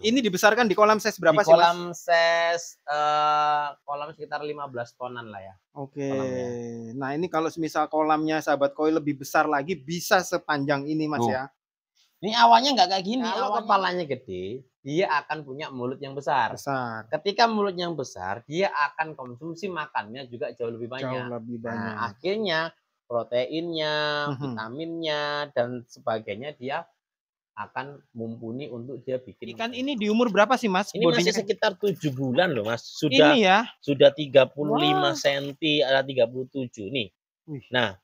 Ini dibesarkan di kolam size berapa di sih, Mas? kolam size kolam sekitar 15 tonan lah ya. Oke. Kolamnya. Nah, ini kalau semisal kolamnya sahabat koi lebih besar lagi bisa sepanjang ini, Mas ya. Ini awalnya nggak kayak gini. Kalau Kalau kepalanya gede, dia akan punya mulut yang besar. Besar. Ketika mulut yang besar, dia akan konsumsi makannya juga jauh lebih banyak. Jauh lebih banyak. Nah, akhirnya proteinnya, vitaminnya dan sebagainya dia akan mumpuni untuk dia bikin. Ikan ini di umur berapa sih, Mas? Ini masih sekitar 7 bulan loh, Mas. Sudah ini ya. Sudah 35 cm, ada 37 nih. Nah,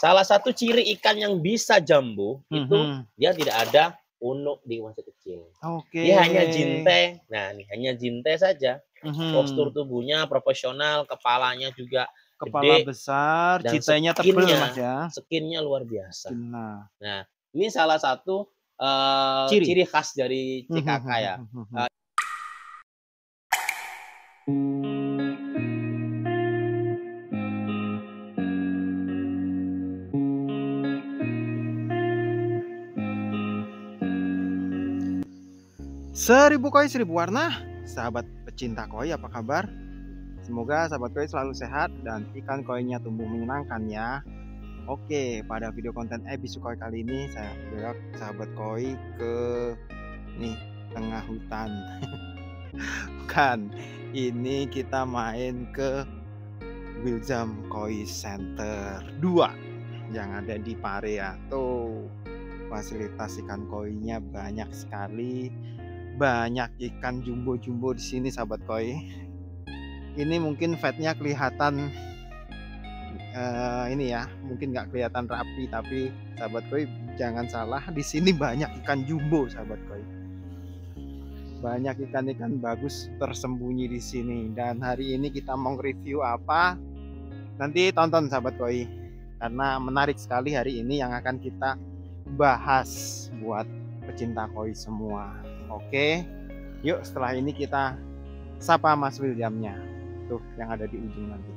salah satu ciri ikan yang bisa jambu itu dia tidak ada unuk di masa kecil. Dia hanya jinte. Nah, ini hanya jinte saja. Postur tubuhnya proporsional, kepalanya juga kepala gede, besar, dan jitanya tebal, Mas ya. Skinnya luar biasa. Nah, ini salah satu ciri khas dari CKK ya. Seribu koi seribu warna, sahabat pecinta koi apa kabar? Semoga sahabat koi selalu sehat dan ikan koinya tumbuh menyenangkan ya. Oke, pada video konten episode koi kali ini saya belok sahabat koi ke tengah hutan. Bukan, ini kita main ke Wilzam Koi Center 2 yang ada di Parea. Tuh, fasilitas ikan koinya banyak sekali. Banyak ikan jumbo-jumbo di sini sahabat koi. Ini mungkin fatnya kelihatan ini ya, mungkin nggak kelihatan rapi, tapi sahabat koi jangan salah, di sini banyak ikan jumbo sahabat koi. Banyak ikan-ikan bagus tersembunyi di sini. Dan hari ini kita mau review apa? Nanti tonton sahabat koi, karena menarik sekali hari ini yang akan kita bahas buat pecinta koi semua. Oke, yuk setelah ini kita sapa Mas Williamnya, tuh yang ada di ujung nanti.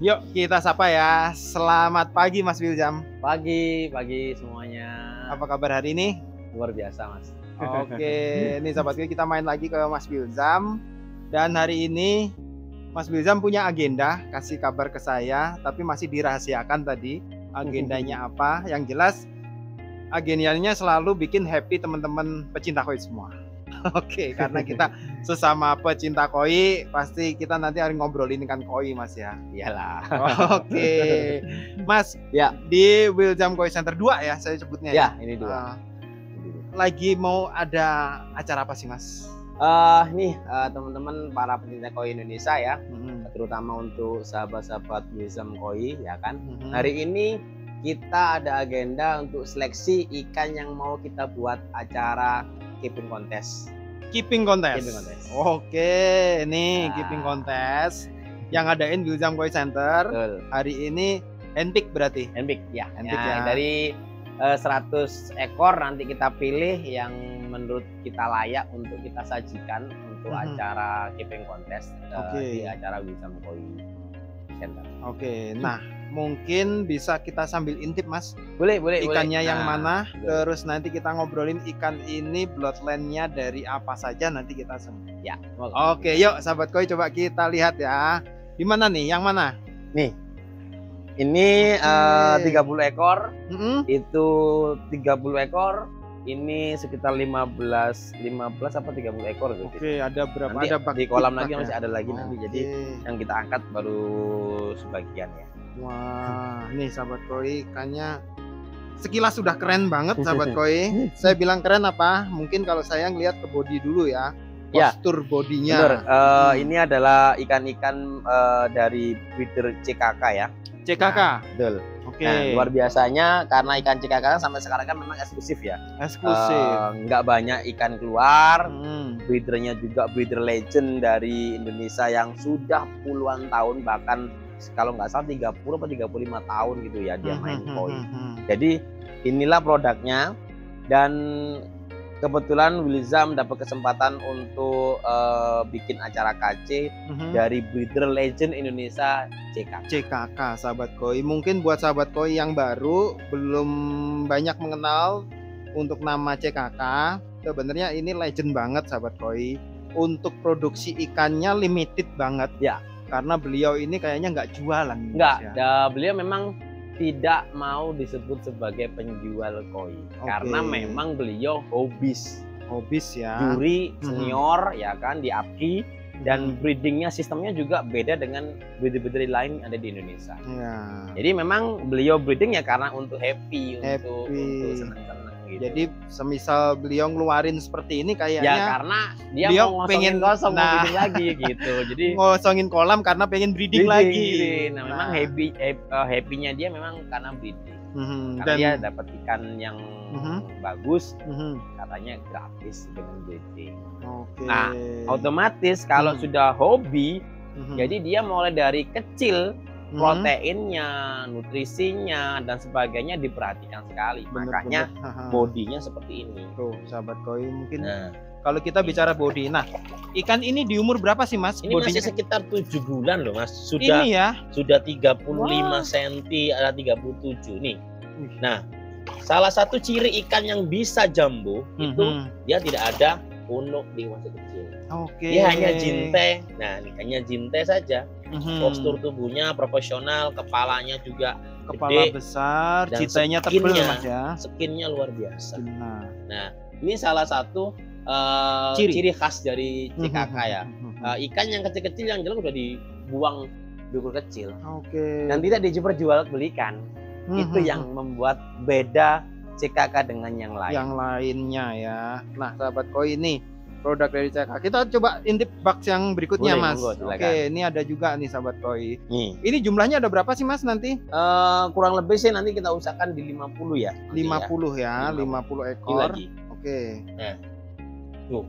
Yuk kita sapa ya. Selamat pagi Mas William. Pagi semuanya. Apa kabar hari ini? Luar biasa Mas. Oke, ini sahabat kita main lagi ke Mas William. Dan hari ini Mas William punya agenda, kasih kabar ke saya, tapi masih dirahasiakan tadi agendanya apa. Yang jelas agendanya selalu bikin happy teman-teman pecinta koi semua. Oke, karena kita sesama pecinta koi, pasti kita nanti harus ngobrolin ikan koi Mas ya. Iyalah. Oke. Mas, ya, di Wilzam Koi Center 2 ya saya sebutnya ya. Ini 2. Lagi mau ada acara apa sih Mas? Nih teman-teman para pecinta koi Indonesia ya, terutama untuk sahabat-sahabat Wilzam Koi ya kan. Hari ini kita ada agenda untuk seleksi ikan yang mau kita buat acara keeping contest. Keeping contest. Oke, ini keeping contest yang ngadain Wilzam Koi Center. Betul. Hari ini handpick berarti. Handpick ya. Dari 100 ekor nanti kita pilih yang menurut kita layak untuk kita sajikan untuk acara keeping contest di acara Wilzam Koi Center. Oke, nah mungkin bisa kita sambil intip Mas. Boleh. Ikannya yang mana? Terus nanti kita ngobrolin ikan ini bloodline-nya dari apa saja nanti kita semua. Ya. Oke, yuk sahabat koi coba kita lihat ya. Di mana nih? Yang mana? Nih. Ini 30 ekor. Itu 30 ekor. Ini sekitar 15 apa 30 ekor gitu. Oke, ada berapa? Nanti ada di kolam lagi masih ada lagi nanti. Jadi yang kita angkat baru sebagian ya. Wah, nih sahabat koi ikannya sekilas sudah keren banget sahabat koi. Saya bilang keren apa? Mungkin kalau saya ngelihat ke body dulu ya. Postur bodinya. Ini adalah ikan-ikan dari breeder CKK ya. CKK. Betul. Oke. Nah, luar biasanya karena ikan CKK sampai sekarang kan memang eksklusif ya. Eksklusif. Nggak banyak ikan keluar. Breedernya juga breeder legend dari Indonesia yang sudah puluhan tahun, bahkan kalau nggak salah 30 atau 35 tahun gitu ya dia main koi. Jadi inilah produknya, dan kebetulan Wilzam dapat kesempatan untuk bikin acara KC dari breeder legend Indonesia CKK sahabat koi. Mungkin buat sahabat koi yang baru belum banyak mengenal untuk nama CKK. sebenarnya ini legend banget sahabat koi. Untuk produksi ikannya limited banget ya, karena beliau ini kayaknya nggak jualan. Nggak, ya. Beliau memang tidak mau disebut sebagai penjual koi karena memang beliau hobis ya, juri senior ya kan di APKI, dan breedingnya sistemnya juga beda dengan breeder-breeder lain yang ada di Indonesia. Jadi memang beliau breeding ya karena untuk happy. Untuk senang-senang gitu. Jadi semisal beliau ngeluarin seperti ini kayaknya ya karena dia mau pengen kosong mau breeding lagi gitu. Jadi ngosongin kolam karena pengen breeding lagi. Nah, memang happy-nya dia memang karena breeding. Karena dia dapat ikan yang bagus, katanya gratis dengan breeding. Nah, otomatis kalau sudah hobi, jadi dia mulai dari kecil proteinnya, nutrisinya dan sebagainya diperhatikan sekali. Makanya bodinya seperti ini. Tuh, sahabat koi mungkin. Kalau kita bicara body, nah ikan ini di umur berapa sih Mas? Ini masih sekitar 7 bulan loh Mas. Sudah ini ya? Sudah 35 cm, ada 37 nih. Nah, salah satu ciri ikan yang bisa jumbo itu dia tidak ada punuk di masa kecil. Dia hanya jinte. Nah, ini hanya jinte saja. Postur tubuhnya proporsional, kepalanya juga kepala gede, besar, cintanya tebal Mas ya. Skinnya luar biasa. Nah, ini salah satu ciri khas dari CKK ya. Ikan yang kecil-kecil yang jelas udah dibuang di ukur kecil. Dan tidak dijual-belikan. Itu yang membuat beda CKK dengan yang lain. Yang lainnya ya. Nah, sahabat koi ini produk dari CKK. Kita coba intip box yang berikutnya. Boleh, Mas. Ini ada juga nih sahabat koi. Ini jumlahnya ada berapa sih Mas nanti? Kurang lebih sih nanti kita usahakan di 50 ya. 50 ya, 50 ekor. Nah, tuh.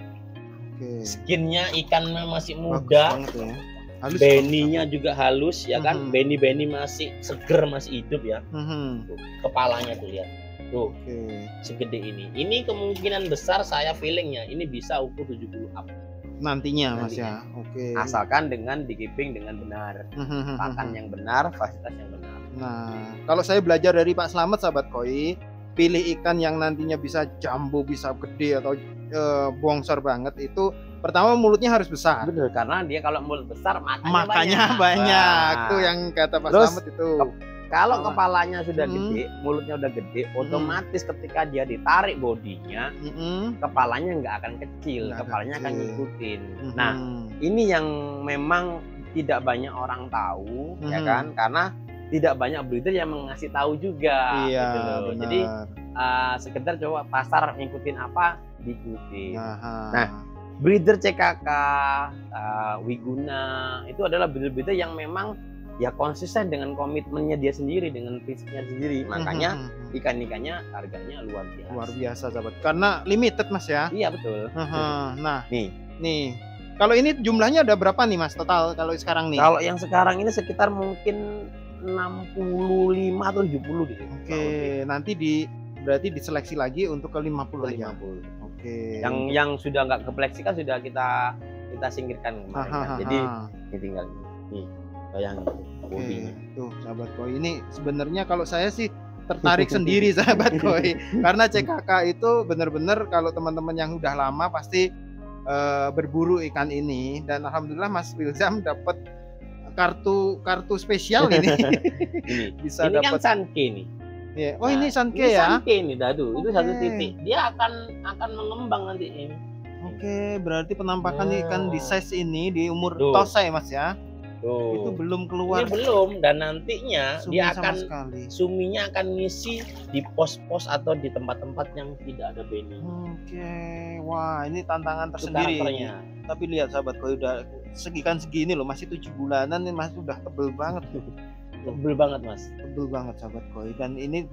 Skinnya ikannya masih muda. Halus, beninya juga halus ya kan. Beni masih seger, masih hidup ya. Tuh, kepalanya tuh lihat. Tuh, segede ini. Ini kemungkinan besar saya feelingnya ini bisa ukur 70 up nantinya Mas ya. Asalkan dengan dikeeping dengan benar, pakan yang benar, fasilitas yang benar. Nah, kalau saya belajar dari Pak Slamet sahabat koi, pilih ikan yang nantinya bisa jumbo, bisa gede atau bongsor banget itu pertama mulutnya harus besar. Betul, karena dia kalau mulut besar makanya banyak. Tuh yang kata Pak Slamet itu. Kalau kepalanya sudah gede, mulutnya udah gede, otomatis ketika dia ditarik bodinya, kepalanya nggak akan kecil, kepalanya akan ngikutin. Nah, ini yang memang tidak banyak orang tahu, ya kan? Karena tidak banyak breeder yang mengasih tahu juga. Gitu loh. Jadi sekedar coba pasar ngikutin apa, diikutin. Nah, breeder CKK, Wiguna itu adalah breeder-breeder yang memang ya konsisten dengan komitmennya dia sendiri, dengan prinsipnya sendiri. Makanya ikan-ikannya harganya luar biasa. Luar biasa sahabat. Karena limited Mas ya. Iya betul. Nah, nih. Kalau ini jumlahnya ada berapa nih Mas total kalau sekarang nih? Kalau yang sekarang ini sekitar mungkin 65 atau 70 gitu. Nanti berarti diseleksi lagi untuk ke 50 aja. Yang sudah nggak kepleksikan sudah kita singkirkan kemarin. Jadi ini tinggal nih. Bayangin bodinya. Tuh sahabat koi, ini sebenarnya kalau saya sih tertarik sendiri sahabat koi, karena CKK itu benar-benar kalau teman-teman yang udah lama pasti berburu ikan ini, dan alhamdulillah Mas Wilzam dapat kartu spesial ini. Bisa ini dapat kan Sanke nih. Ini Sanke ya. Sanke nih Dadu, itu satu titik. Dia akan mengembang nanti ini. Berarti penampakan ikan di size ini di umur tosai Mas ya. Itu belum keluar. Ini belum, dan nantinya dia akan suminya akan ngisi di pos-pos atau di tempat-tempat yang tidak ada beni. Wah, ini tantangan tersendiri. Tapi lihat sahabat koi udah segini loh, masih 7 bulanan ini masih udah tebel banget. Tebel banget Mas. Tebel banget sahabat koi, dan ini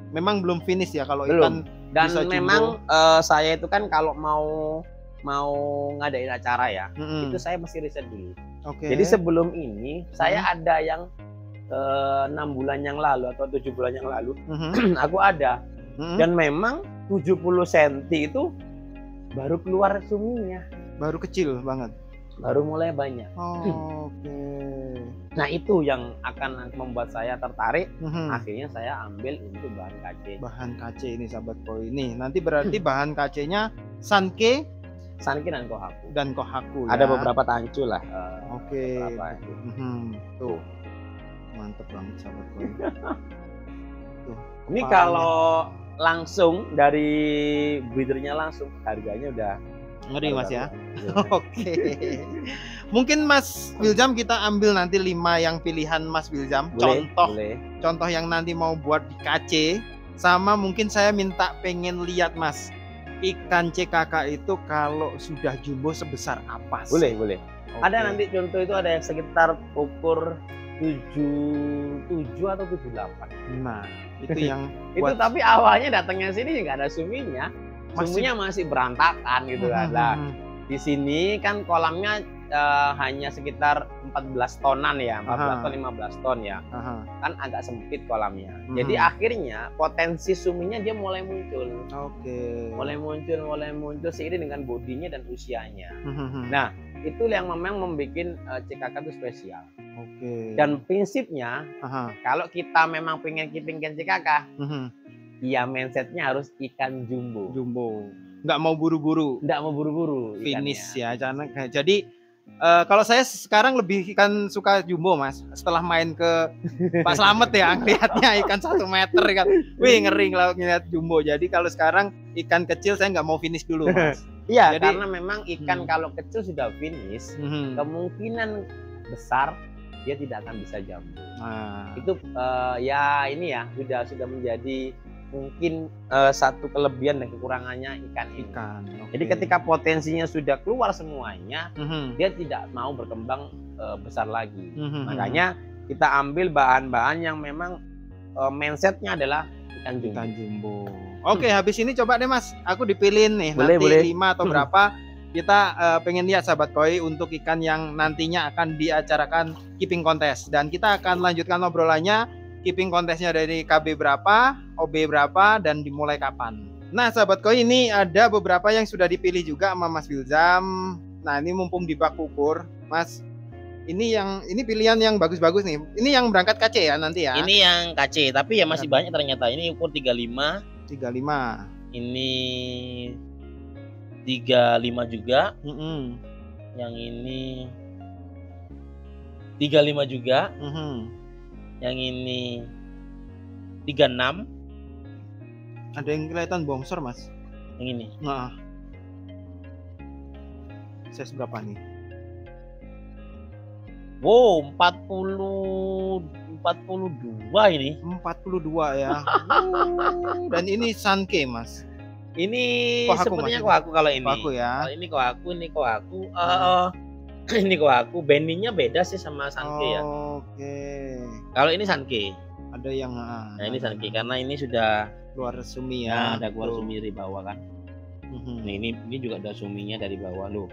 memang belum finish ya kalau belum. Ikan dan bisa memang saya itu kan kalau mau ngadain acara ya, itu saya mesti riset dulu. Jadi sebelum ini saya ada yang 6 bulan yang lalu atau 7 bulan yang lalu aku ada, dan memang 70 cm itu baru keluar suminya, baru kecil banget, baru mulai banyak. Nah itu yang akan membuat saya tertarik. Akhirnya saya ambil untuk bahan KC. Bahan KC ini sahabat koi ini. Nanti berarti bahan KC-nya Sanke dan Kohaku. Kohaku Ada ya. beberapa tancu lah. Oke. Beberapa. Tuh. Mantep banget sahabat koi. Tuh. Ini kepalanya. kalau langsung dari breedernya langsung harganya udah ngeri Mas ya. Iya. Oke. Mungkin Mas William kita ambil nanti 5 yang pilihan Mas William. Boleh. Contoh yang nanti mau buat di KC. Sama mungkin saya minta pengen lihat Mas, ikan CKK itu kalau sudah jumbo sebesar apa sih? Boleh. Oke. Ada nanti contoh itu ada yang sekitar ukur 77 atau 78. Nah, itu yang Itu buat- tapi awalnya datangnya sini nggak ada suminya. Suminya masih berantakan gitu kan. Nah, di sini kan kolamnya hanya sekitar 14 tonan ya, 14 ton 15 ton ya. Kan agak sempit kolamnya. Jadi akhirnya potensi suminya dia mulai muncul. Oke. Mulai muncul seiring dengan bodinya dan usianya. Nah, itu yang memang membuat CKK itu spesial. Oke. Dan prinsipnya kalau kita memang pengen keeping ikan CKK, ya mindsetnya harus ikan jumbo. Nggak mau buru-buru. Nggak mau buru-buru. Finish ya. Jadi kalau saya sekarang lebih ikan suka jumbo Mas. Setelah main ke Pak Slamet ya, ngeliatnya ikan 1 meter kan. Wih ngeri kalau ngeliat jumbo. Jadi kalau sekarang ikan kecil saya nggak mau finish dulu Mas. Iya, Jadi- karena memang ikan kalau kecil sudah finish, kemungkinan besar dia tidak akan bisa jumbo. Nah, Itu ya ini ya sudah menjadi mungkin satu kelebihan dan kekurangannya ikan ini. oke. Jadi ketika potensinya sudah keluar semuanya, dia tidak mau berkembang besar lagi. Makanya kita ambil bahan-bahan yang memang mindsetnya adalah ikan jumbo. ikan jumbo. Oke, habis ini coba deh Mas, aku dipilihin nih Boleh, nanti boleh. 5 atau berapa. Kita pengen lihat sahabat koi untuk ikan yang nantinya akan diacarakan keeping contest, dan kita akan lanjutkan obrolannya. Keeping kontesnya dari KB berapa, OB berapa, dan dimulai kapan. Nah sahabat koi, ini ada beberapa yang sudah dipilih juga sama Mas Wilzam. Nah ini mumpung di bak ukur Mas, ini pilihan yang bagus-bagus nih. Ini yang berangkat KC ya nanti ya. Ini yang KC, tapi ya masih banyak ternyata. Ini ukur 35. 35. Ini 35 juga. Yang ini 35 juga. Yang ini 36. Ada yang kelihatan bongsor Mas. Yang ini. Nah, size berapa nih? Wow, 42 ini. 42 ya. Dan ini Sanke Mas. Ini Kohaku, sepertinya Mas. Kohaku kalau ini. Kohaku ya. Kalau ini Kohaku. Ini Kohaku. Bendingnya beda sih sama Sanke ya. Oke. Kalau ini Sanke. Ada yang Nah, ini Sanke karena ini sudah keluar sumi ya. ada keluar Tuh. sumi dari bawah kan. Mhm. Nah, ini juga ada suminya dari bawah loh.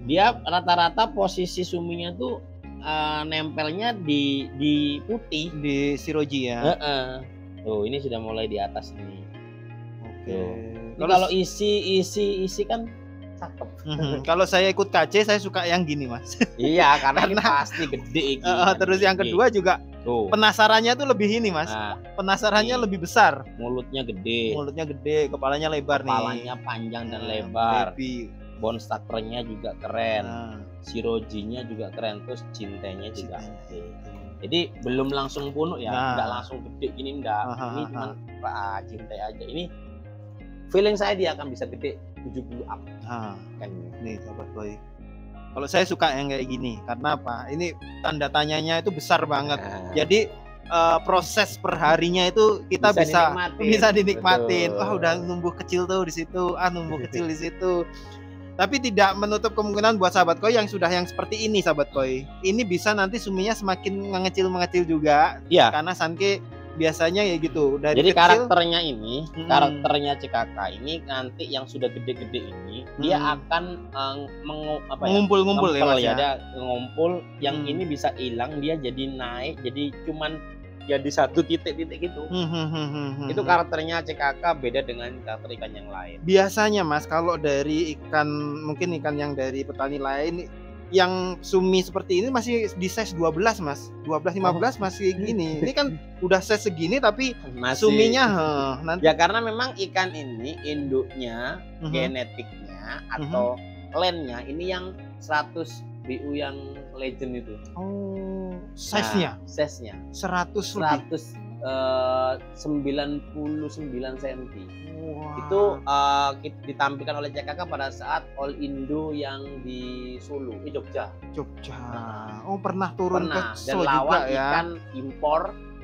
Dia rata-rata posisi suminya tuh nempelnya di putih. Di Siroji ya. Tuh, ini sudah mulai di atas ini. Oke. Ini kalau isi kan cakep. Kalau saya ikut KC saya suka yang gini Mas. Iya, karena ini Karena- pasti gede ini. Terus yang kedua juga tuh. penasarannya tuh lebih ini Mas. Nah, Penasarannya Ini. lebih besar. mulutnya gede. Mulutnya gede, kepalanya lebar Kepalanya nih. panjang dan lebar. Baby. Bone structure-nya juga keren. Nah, Sirojinya juga keren. Terus cintanya juga cintanya. gede. Jadi belum langsung punuk ya, Nah. nggak langsung gede gini enggak. Aha, Ini aha. cuma cintai aja. Ini feeling saya dia akan bisa gede 70 up Nah, kan. nih sahabat boy. Kalau saya suka yang kayak gini, karena apa? Ini tanda tanyanya itu besar banget. Nah, Jadi proses perharinya itu kita bisa dinikmatin. Betul. Wah, udah numbuh kecil tuh di situ, numbuh kecil di situ. Tapi tidak menutup kemungkinan buat sahabat koi yang sudah yang seperti ini sahabat koi. Ini bisa nanti suminya semakin mengecil juga, Iya. karena Sanke biasanya ya gitu dari Jadi kecil. karakternya ini, karakternya CKK ini nanti yang sudah gede-gede ini dia akan Mengumpul-ngumpul ya Mas ya. Dia ngumpul, yang ini bisa hilang, dia jadi naik, jadi cuman jadi satu titik-titik gitu. Itu karakternya CKK beda dengan karakter ikan yang lain. Biasanya Mas, kalau dari ikan, mungkin ikan yang dari petani lain yang sumi seperti ini masih di size 12 Mas. 12-15 masih gini. Ini kan udah size segini tapi Masih suminya nanti ya karena memang ikan ini induknya genetiknya nya atau landnya ini yang 100 BU yang legend itu. Oh, size-nya? Nah, size-nya 100 lebih? 99 cm. Wow. Itu ditampilkan oleh CKK pada saat All Indo yang di Solo, Jogja. Jogja. Oh, pernah turun Pernah. ke Dan Solo lawan juga ya? ikan impor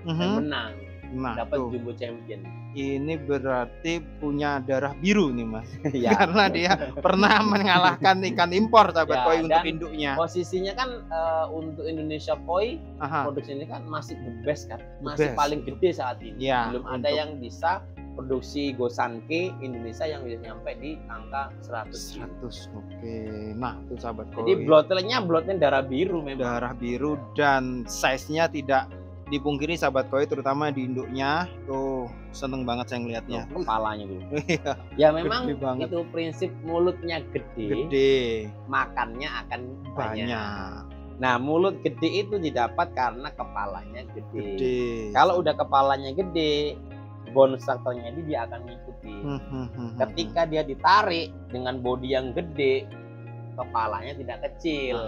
dan menang. Nah, Dapat tuh. jumbo champion. Ini berarti punya darah biru nih Mas. Ya. Karena dia pernah mengalahkan ikan impor sahabat Ya, koi untuk dan induknya. Posisinya kan untuk Indonesia koi Aha. produksi ini kan masih the best kan, The masih best. paling gede saat ini. Ya, Belum ada yang bisa produksi Gosanke Indonesia yang bisa nyampe di angka 100. 100. Oke. Nah, itu sahabat koi. Jadi blotnya darah biru memang. Darah biru dan size-nya tidak dipungkiri sahabat koi, terutama di induknya. Tuh, seneng banget saya ngelihatnya. Kepalanya dulu. Iya, Ya memang gede banget. itu prinsip mulutnya gede, Gede, makannya akan banyak. banyak, Nah, mulut gede itu didapat karena kepalanya gede. gede. Kalau udah kepalanya gede, bone structure-nya dia akan ngikuti. Ketika dia ditarik dengan body yang gede, kepalanya tidak kecil.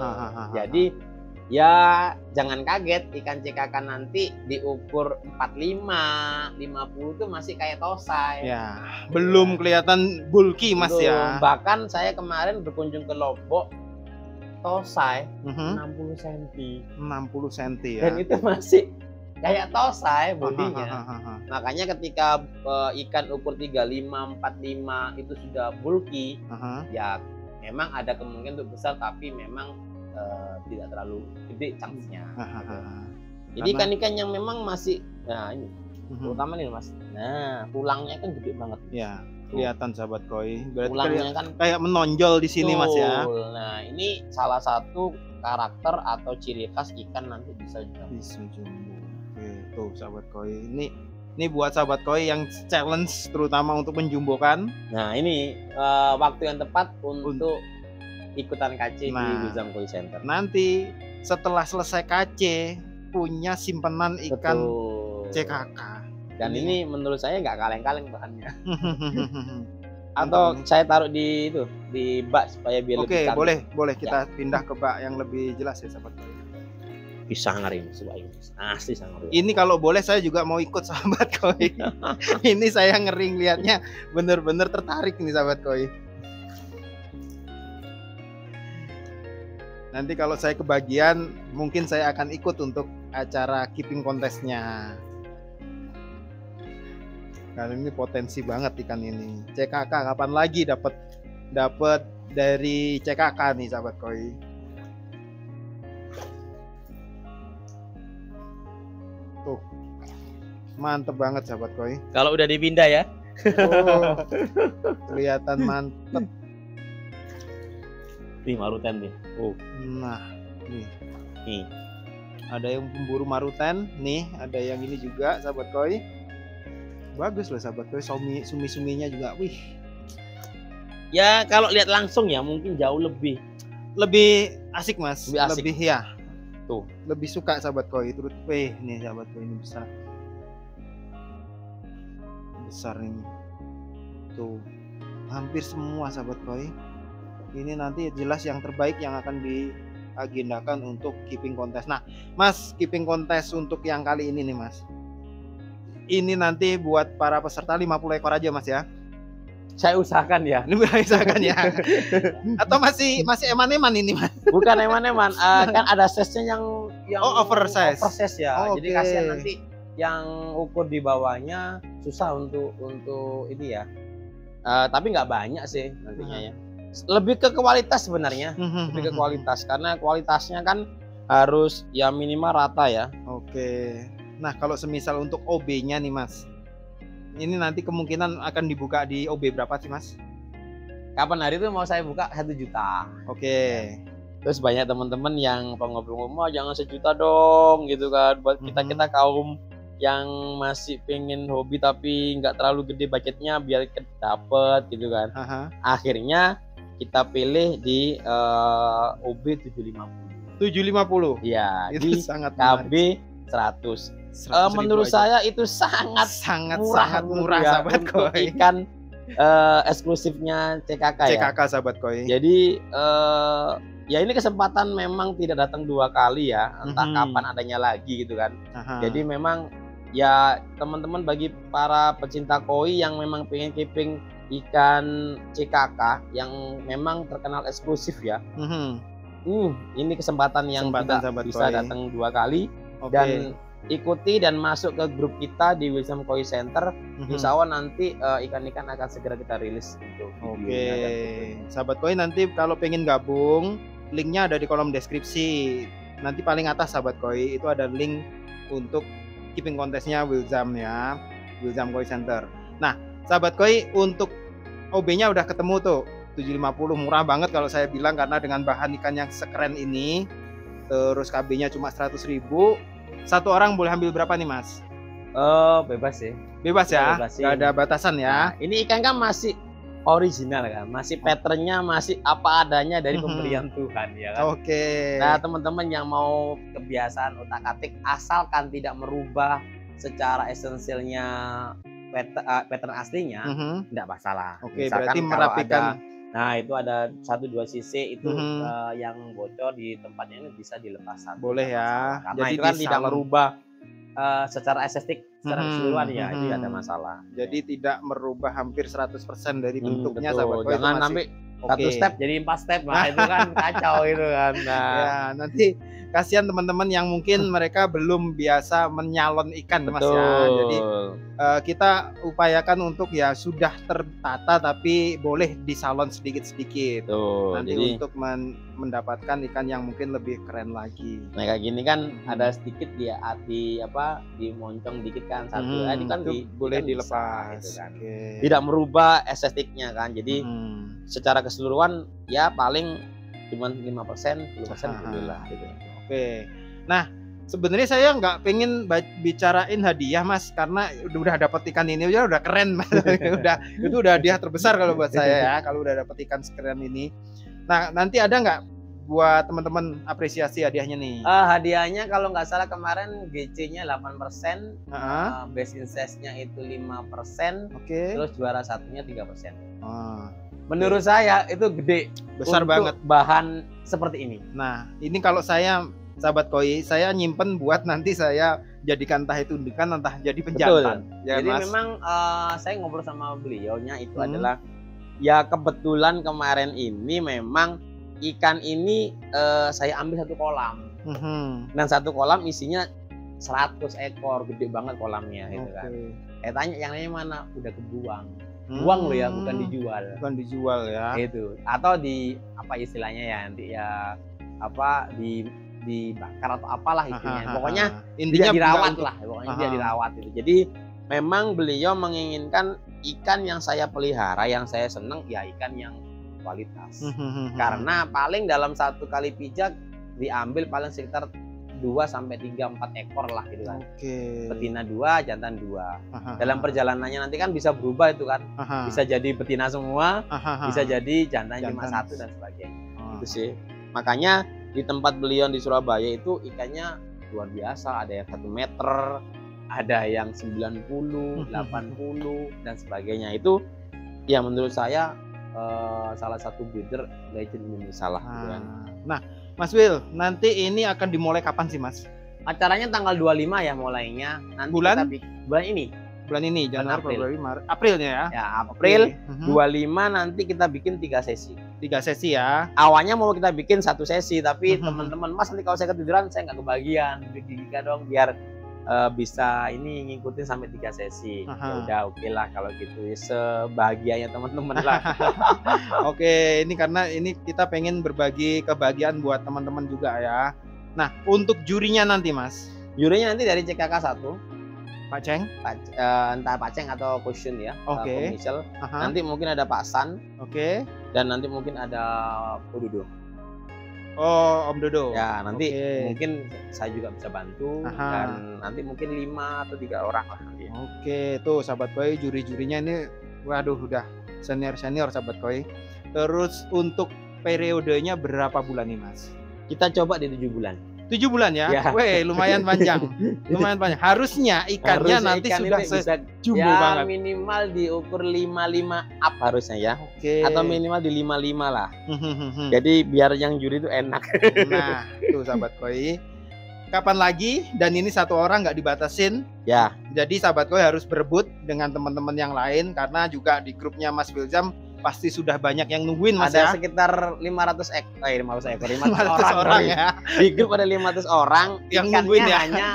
Jadi ya jangan kaget ikan CKK nanti diukur 45, 50 itu masih kayak tosai. Ya, belum kelihatan bulky Mas Belum. ya. Bahkan saya kemarin berkunjung ke Lombok, tosai 60 cm. 60 cm ya. Dan itu masih kayak tosai bodinya. Makanya ketika ikan ukur 35, 45 itu sudah bulky, ya memang ada kemungkinan untuk besar, tapi memang tidak terlalu gede chance-nya. Jadi ikan-ikan yang memang masih, nah ini terutama nih Mas. Nah, tulangnya kan gede banget. Ya, kelihatan sahabat koi. Berarti Tulangnya kan kayak menonjol di sini Mas ya. Nah, ini salah satu karakter atau ciri khas ikan nanti bisa jumbo. Bisa jumbo. Oke, tuh sahabat koi. Ini buat sahabat koi yang challenge terutama untuk menjumbokan. Nah, ini waktu yang tepat untuk ikutan KC di Guzang Koi Center. Nanti setelah selesai KC punya simpenan ikan CKK. Dan ini menurut saya nggak kaleng-kaleng bahannya. Atau saya taruh di itu, di bak supaya biar lebih cantik. Oke, boleh kita pindah ke bak yang lebih jelas ya sahabat koi. Bisa ngeri coba ini. Asli sangat. Ini kalau boleh saya juga mau ikut sahabat koi. Ini saya ngeri lihatnya, bener-bener tertarik nih sahabat koi. Nanti kalau saya kebagian, mungkin saya akan ikut untuk acara keeping kontesnya. Karena ini potensi banget ikan ini. CKK kapan lagi dapat dari CKK nih sahabat koi. Tuh, mantep banget sahabat koi. Kalau udah dipindah ya. Oh, kelihatan mantep. Nih maruten nih. Oh. Nah, nih. Ada yang pemburu maruten, nih ada yang ini juga sahabat koi. Bagus loh sahabat koi, sumi-suminya juga. Wih. Ya kalau lihat langsung ya mungkin jauh lebih asik Mas. Lebih asik. Lebih ya. Tuh. Lebih suka sahabat koi. Terus, nih sahabat koi ini besar ini. Tuh. Hampir semua sahabat koi. Ini nanti jelas yang terbaik yang akan diagendakan untuk keeping kontes. Nah, Mas, keeping kontes untuk yang kali ini nih, Mas. Ini nanti buat para peserta 50 ekor aja, Mas ya. Saya usahakan ya. Ini usahakan ya. Atau masih eman-eman ini, Mas? Bukan eman-eman, kan ada size-nya yang oversize. Oversize ya. Oh, jadi kasihan nanti yang ukur di bawahnya susah untuk ini ya. Tapi nggak banyak sih nantinya ya. Lebih ke kualitas sebenarnya, lebih ke kualitas karena kualitasnya kan harus ya minimal rata ya. Oke. Nah kalau semisal untuk OB-nya nih Mas, ini nanti kemungkinan akan dibuka di OB berapa sih Mas? Kapan hari itu mau saya buka 1 juta. Oke. Terus banyak teman-teman yang ngobrol-ngobrol jangan 1 juta dong gitu kan, buat kita kaum yang masih pengen hobi tapi nggak terlalu gede budgetnya biar dapet gitu kan. Akhirnya kita pilih di OB 750. 750. Iya, itu di sangat KB 100. Menurut saya itu sangat murah murah sahabat koi. ikan eksklusifnya CKK ya. CKK sahabat koi. Jadi ya ini kesempatan memang tidak datang 2 kali ya, entah kapan adanya lagi gitu kan. Jadi memang ya teman-teman, bagi para pecinta koi yang memang pengen keeping ikan CKK yang memang terkenal eksklusif ya. Ini kesempatan yang tidak bisa datang 2 kali. Dan ikuti dan masuk ke grup kita di Wisdom Koi Center. Insya Allah nanti ikan-ikan akan segera kita rilis gitu. Sahabat koi, nanti kalau pengen gabung, linknya ada di kolom deskripsi. Nanti paling atas sahabat koi itu ada link untuk keeping kontesnya Wilzam ya, Wilzam Koi Center. Nah sahabat koi, untuk OB-nya udah ketemu tuh 750, murah banget kalau saya bilang, karena dengan bahan ikan yang sekeren ini, terus KB-nya cuma 100.000. Satu orang boleh ambil berapa nih mas? Bebas sih. Bebas ya, nggak ada batasan ya. Nah, ini ikan kan masih original kan, masih patternnya masih apa adanya dari pemberian Tuhan ya kan. Nah teman-teman yang mau kebiasaan utak-atik asalkan tidak merubah secara esensialnya pattern aslinya, tidak masalah. Berarti merapikan. Nah itu ada 1-2 sisi itu yang bocor di tempatnya ini bisa dilepas. Boleh ya. Karena jadi itu kan tidak merubah secara estetik, secara keseluruhan ya, itu ada masalah. Jadi tidak merubah hampir 100% dari bentuknya sahabat koi. Jangan sampai 1 step jadi 4 step, nah itu kan kacau itu kan. Nah ya, nanti kasihan teman-teman yang mungkin mereka belum biasa menyalon ikan mas ya. Jadi kita upayakan untuk ya sudah tertata tapi boleh disalon sedikit-sedikit. Nanti jadi, untuk mendapatkan ikan yang mungkin lebih keren lagi. Nah kayak gini kan ada sedikit dia di moncong dikit kan satu. Ini kan boleh dilepas. Gitu kan. Tidak merubah estetiknya kan. Jadi secara keseluruhan ya paling cuma 5%, 10% alhamdulillah gitu. Nah sebenarnya saya nggak pengen bicarain hadiah mas, karena udah dapat ikan ini aja udah keren mas. itu udah hadiah terbesar kalau buat saya ya, kalau udah dapat ikan sekeren ini. Nah nanti ada nggak buat teman-teman apresiasi hadiahnya nih? Hadiahnya kalau nggak salah kemarin GC-nya 8%, best in size-nya itu 5%, terus juara satunya 3%. Menurut saya itu gede, besar banget bahan seperti ini. Nah ini kalau saya sahabat koi, saya nyimpen buat nanti saya jadikan entah itu undikan entah jadi penjantan. Ya, jadi mas, memang saya ngobrol sama beliaunya itu adalah ya kebetulan kemarin ini memang ikan ini saya ambil 1 kolam. Dan 1 kolam isinya 100 ekor, gede banget kolamnya gitu kan. Saya tanya yang lainnya mana, udah kebuang. Buang loh ya, bukan dijual. Bukan dijual ya. Itu. Atau di apa istilahnya ya, nanti ya apa dibakar atau apalah istilahnya. Pokoknya intinya dirawat lah, pokoknya dia dirawat itu. Jadi memang beliau menginginkan ikan yang saya pelihara, yang saya seneng ya ikan yang kualitas. Karena paling dalam 1 kali pijak diambil paling sekitar 2-3-4 ekor lah gitu kan. Betina 2, jantan 2. Dalam perjalanannya nanti kan bisa berubah itu kan. Bisa jadi betina semua, bisa jadi jantan cuma 1 dan sebagainya. Itu sih. Makanya di tempat beliau di Surabaya itu ikannya luar biasa. Ada yang 1 meter, ada yang 90, 80 dan sebagainya. Itu ya menurut saya salah satu breeder legend Indonesia lah gitu kan. Nah Mas Will, nanti ini akan dimulai kapan sih Mas? Acaranya tanggal 25 ya mulainya. Nanti bulan ini. Bulan ini, Januari, Februari, Maret, Aprilnya ya? Ya, April 25 nanti kita bikin 3 sesi. 3 sesi ya? Awalnya mau kita bikin 1 sesi, tapi teman-teman, Mas nanti kalau saya ketiduran saya nggak kebagian. Bikin dong biar bisa ini ngikutin sampai 3 sesi. Ya udah oke lah kalau gitu, sebahagianya teman-teman lah. Oke, ini karena ini kita pengen berbagi kebahagiaan buat teman-teman juga ya. Nah untuk jurinya nanti Mas? Jurinya nanti dari CKK 1 Pak Ceng, entah Pak Ceng atau Kushun ya. Official. Nanti mungkin ada Pak San. Dan nanti mungkin ada Dodo. Oh, Om Dodo. Ya, nanti mungkin saya juga bisa bantu dan nanti mungkin 5 atau 3 orang lah nanti. Tuh sahabat koi, juri-jurinya ini waduh udah senior-senior sahabat koi. Terus untuk periodenya berapa bulan nih Mas? Kita coba di 7 bulan. 7 bulan ya? Ya. Weh, lumayan panjang. Lumayan panjang. Harusnya ikannya nanti ikan sudah ini bisa jumbo ya, banget. minimal diukur 55 up harusnya ya. Oke. Atau minimal di 55 lah. Jadi biar yang juri itu enak. Nah, tuh sahabat koi. Kapan lagi? Dan ini satu orang nggak dibatasin. Ya. Jadi sahabat koi harus berebut dengan teman-teman yang lain karena juga di grupnya Mas William pasti sudah banyak yang nungguin Mas ada ya. Sekitar 500 ekor, 500 orang ya. Di grup ada 500 orang yang nungguin ya. Hanya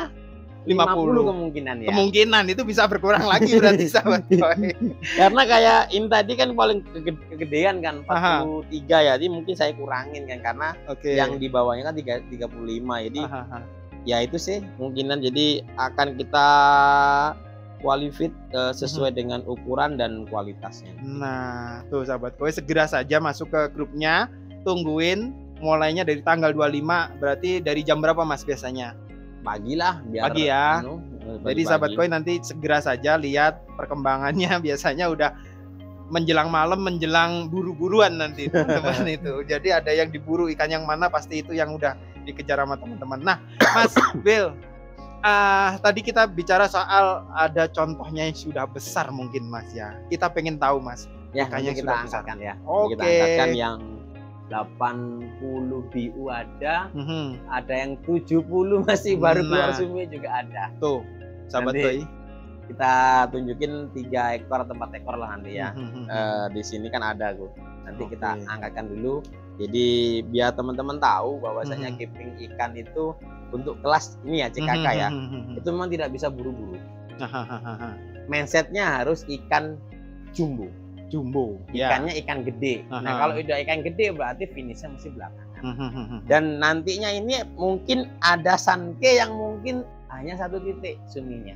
50 kemungkinan ya. Kemungkinan itu bisa berkurang lagi berarti sahabat koi. Karena kayak ini tadi kan paling kegedean kan 43 ya. Jadi mungkin saya kurangin kan karena yang di bawahnya kan 35. Jadi ya itu sih kemungkinan, jadi akan kita qualified sesuai dengan ukuran dan kualitasnya. Nah, tuh sahabat koi segera saja masuk ke grupnya, tungguin mulainya dari tanggal 25, berarti dari jam berapa Mas biasanya? Pagi lah, biar pagi ya. Jadi sahabat koi nanti segera saja lihat perkembangannya, biasanya udah menjelang malam, menjelang buru-buruan nanti teman-teman itu. Jadi ada yang diburu ikan yang mana pasti itu yang udah dikejar sama teman-teman. Nah, Mas Bill, tadi kita bicara soal ada contohnya yang sudah besar mungkin Mas ya. Kita pengen tahu Mas. Ya, ikannya kita angkatkan ya. Oke. Kita angkatkan yang 80 BU ada yang 70 masih baru keluar sumi juga ada. Tuh, sahabat koi. Kita tunjukin 3 ekor atau 4 ekor lah nanti ya. Di sini kan ada tuh. Nanti kita angkatkan dulu. Jadi biar teman-teman tahu bahwasanya keeping ikan itu untuk kelas ini ya CKK ya. Itu memang tidak bisa buru-buru. Mindsetnya harus ikan jumbo. Ikannya ikan gede. Nah, kalau udah ikan gede berarti finishnya mesti belakangan. Dan nantinya ini mungkin ada sanke yang mungkin hanya 1 titik suminya.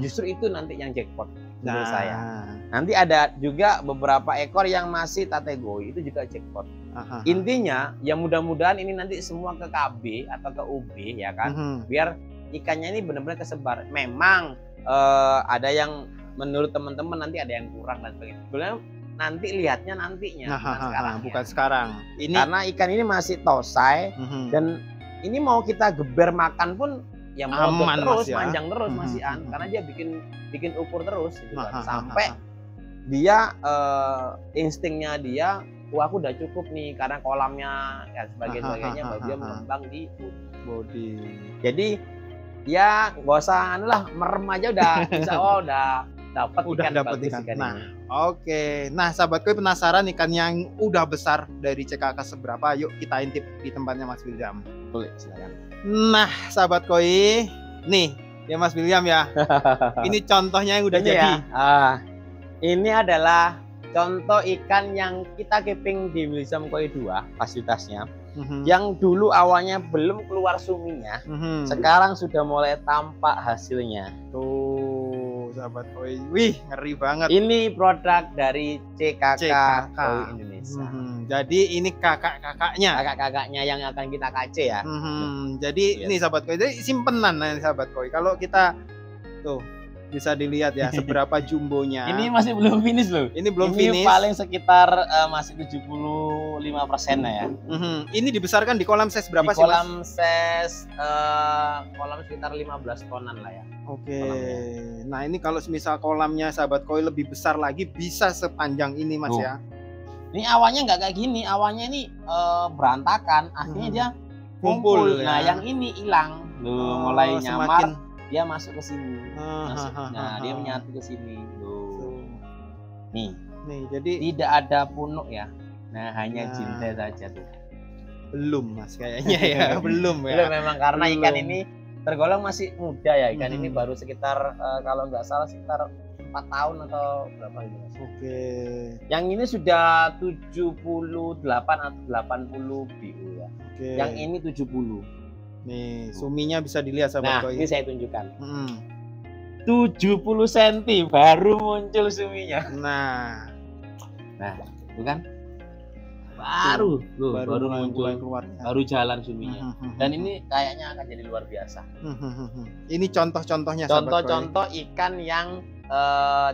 Justru itu nanti yang jackpot menurut saya. Nanti ada juga beberapa ekor yang masih kategori itu juga jackpot. Intinya ya mudah-mudahan ini nanti semua ke KB atau ke UB ya kan. Biar ikannya ini benar-benar kesebar. Memang ada yang menurut teman-teman nanti ada yang kurang dan sebagainya. Sebenarnya nanti lihatnya nantinya, bukan sekarang. Ini karena ikan ini masih tosai dan ini mau kita geber makan pun ya aman terus, ya? Manjang terus masih karena dia bikin ukur terus gitu kan. Sampai dia instingnya dia, wah aku udah cukup nih karena kolamnya ya sebagainya baru dia mengembang di body. Jadi ya nggak usah lah merem aja udah bisa udah dapat ikan. Nah, oke. Nah, sahabat koi penasaran ikan yang udah besar dari CKK seberapa? Yuk kita intip di tempatnya Mas William. Boleh, silakan. Nah, sahabat koi, nih ya Mas William ya. Ini contohnya yang udah ini jadi. Ya. Ini adalah contoh ikan yang kita keeping di William Koi 2 fasilitasnya. Yang dulu awalnya belum keluar suminya, sekarang sudah mulai tampak hasilnya. Tuh, sahabat koi, wih ngeri banget. Ini produk dari CKK Koi Indonesia. Jadi ini kakak-kakaknya yang akan kita KC ya. Jadi ini sahabat koi, jadi simpenan sahabat koi. Kalau kita tuh bisa dilihat ya seberapa jumbonya. Ini masih belum finish loh. Ini belum finish. Paling sekitar masih 75% ya. Ini dibesarkan di kolam size berapa di sih Mas? Kolam size kolam sekitar 15 tonan lah ya. Oke. Nah ini kalau misal kolamnya sahabat koi lebih besar lagi bisa sepanjang ini Mas ya. Ini awalnya nggak kayak gini. Awalnya ini berantakan. Akhirnya dia kumpul. Ya. Nah yang ini hilang. Mulai nyamar. Dia masuk ke sini. Nah, dia menyatu ke sini. Nih, jadi tidak ada punuk ya. Nah, hanya jintai saja tuh. Belum Mas kayaknya ya, belum ya. Belum memang karena ikan ini tergolong masih muda ya. Ikan ini baru sekitar kalau nggak salah sekitar 4 tahun atau berapa gitu Mas. Oke. Yang ini sudah 78 atau 80 BU ya. Yang ini 70. Nih, suminya bisa dilihat sahabat koi. Ini saya tunjukkan. 70 cm baru muncul suminya. Nah, itu kan baru muncul keluar. Baru jalan suminya. Dan ini kayaknya akan jadi luar biasa. Ini contoh-contohnya contoh-contoh ikan yang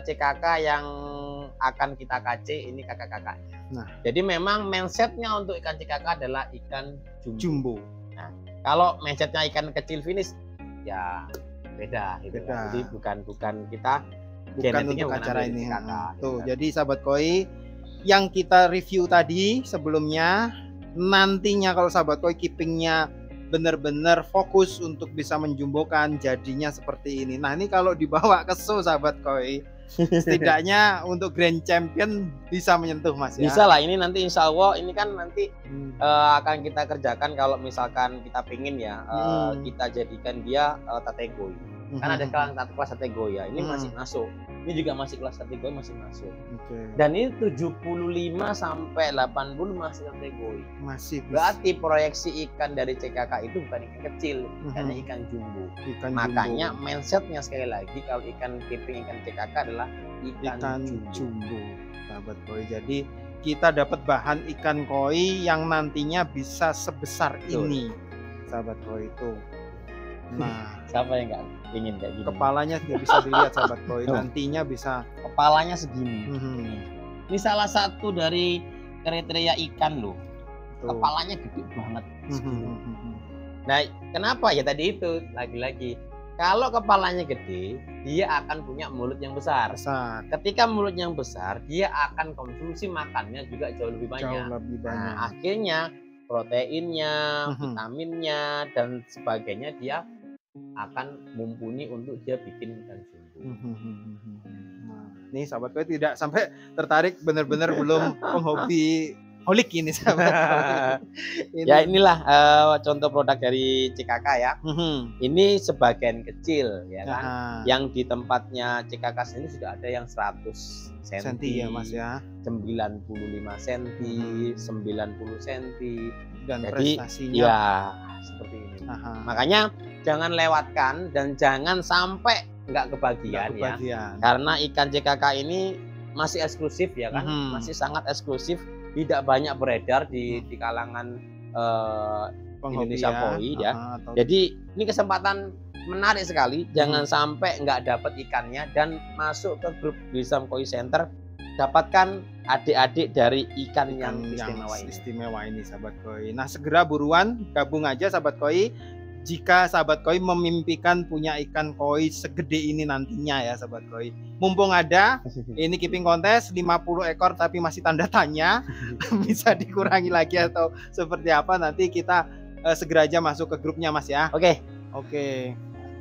CKK yang akan kita KC ini kakak-kakaknya. Nah, jadi memang mindsetnya untuk ikan CKK adalah ikan jumbo. Nah, Kalau mindsetnya ikan kecil finish ya beda gitu. Beda. Jadi bukan kita bukan untuk bukan acara ambil ini. kakak, Tuh, gitu. jadi sahabat koi yang kita review tadi sebelumnya, nantinya kalau sahabat koi keepingnya benar-benar fokus untuk bisa menjumbokan, jadinya seperti ini. Nah, ini kalau dibawa ke show sahabat koi, setidaknya untuk Grand Champion bisa menyentuh Mas ya. Bisa lah, ini nanti insya Allah ini kan nanti akan kita kerjakan kalau misalkan kita pingin ya kita jadikan dia kategori. Kan ada kelas kategori ya, ini masih masuk. Ini juga masih kelas kategori, masih masuk. Dan ini 75 sampai 80 masih kategori. Masih. Berarti proyeksi ikan dari CKK itu bukan ikan kecil, ikannya ikan jumbo. Makanya mindsetnya sekali lagi kalau ikan keeping ikan CKK adalah ikan jumbo. Sahabat koi. Jadi kita dapat bahan ikan koi yang nantinya bisa sebesar ini. Sahabat koi itu. Nah, siapa yang nggak ingin kayak gini? Kepalanya tidak bisa dilihat sahabat koi. Nantinya bisa kepalanya segini. Ini salah satu dari kriteria ikan loh. Kepalanya gede banget. Nah, kenapa ya tadi itu lagi-lagi kalau kepalanya gede, dia akan punya mulut yang besar. Ketika mulut yang besar, dia akan konsumsi makannya juga jauh lebih banyak. Nah, akhirnya proteinnya, vitaminnya dan sebagainya dia akan mumpuni untuk dia bikin ikan jumbo. Nah, nih sahabat koi tidak sampai tertarik, benar-benar belum penghobi holik ini sahabat koi. Ya inilah contoh produk dari CKK ya. Ini sebagian kecil ya kan. Yang di tempatnya CKK sendiri sudah ada yang 100 cm ya Mas ya. 95 cm, 90 cm. Dan jadi prestasinya ya seperti ini. Makanya jangan lewatkan dan jangan sampai nggak kebagian ya. Karena ikan CKK ini masih eksklusif ya kan, masih sangat eksklusif, tidak banyak beredar di kalangan Indonesia koi ya. Jadi ini kesempatan menarik sekali, jangan sampai nggak dapat ikannya dan masuk ke grup Wisdom Koi Center, dapatkan adik-adik dari ikan yang istimewa ini sahabat koi. Nah, segera buruan gabung aja sahabat koi jika sahabat koi memimpikan punya ikan koi segede ini nantinya ya sahabat koi. Mumpung ada ini keeping kontes 50 ekor tapi masih tanda tanya, bisa dikurangi lagi atau seperti apa, nanti kita segera aja masuk ke grupnya Mas ya. Oke.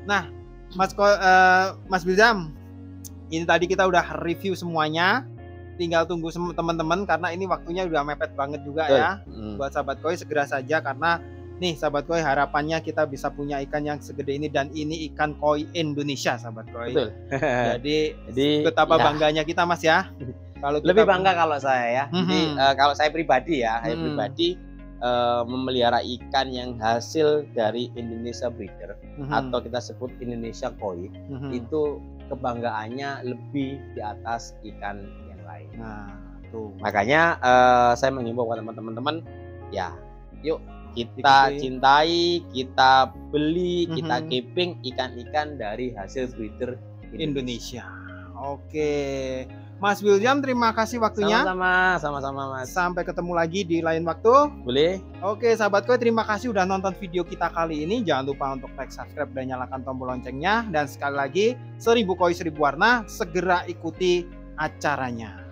Nah, Mas Bilzam, ini tadi kita udah review semuanya. Tinggal tunggu teman-teman karena ini waktunya udah mepet banget juga ya. Buat sahabat koi segera saja, karena nih sahabat koi harapannya kita bisa punya ikan yang segede ini, dan ini ikan koi Indonesia sahabat koi. Jadi betapa bangganya kita Mas ya. Kalau lebih bangga kalau saya ya. Jadi kalau saya pribadi ya, saya pribadi memelihara ikan yang hasil dari Indonesia breeder atau kita sebut Indonesia koi, itu kebanggaannya lebih di atas ikan yang lain. Nah, tuh. Makanya saya mengimbau kepada teman-teman ya, yuk kita cintai, kita beli, kita keeping ikan-ikan dari hasil breeder Indonesia. Oke. Mas William, terima kasih waktunya. Sama-sama Mas. Sampai ketemu lagi di lain waktu. Boleh. Oke sahabat koi, terima kasih udah nonton video kita kali ini. Jangan lupa untuk like, subscribe, dan nyalakan tombol loncengnya. Dan sekali lagi, 1000 koi 1000 warna, segera ikuti acaranya.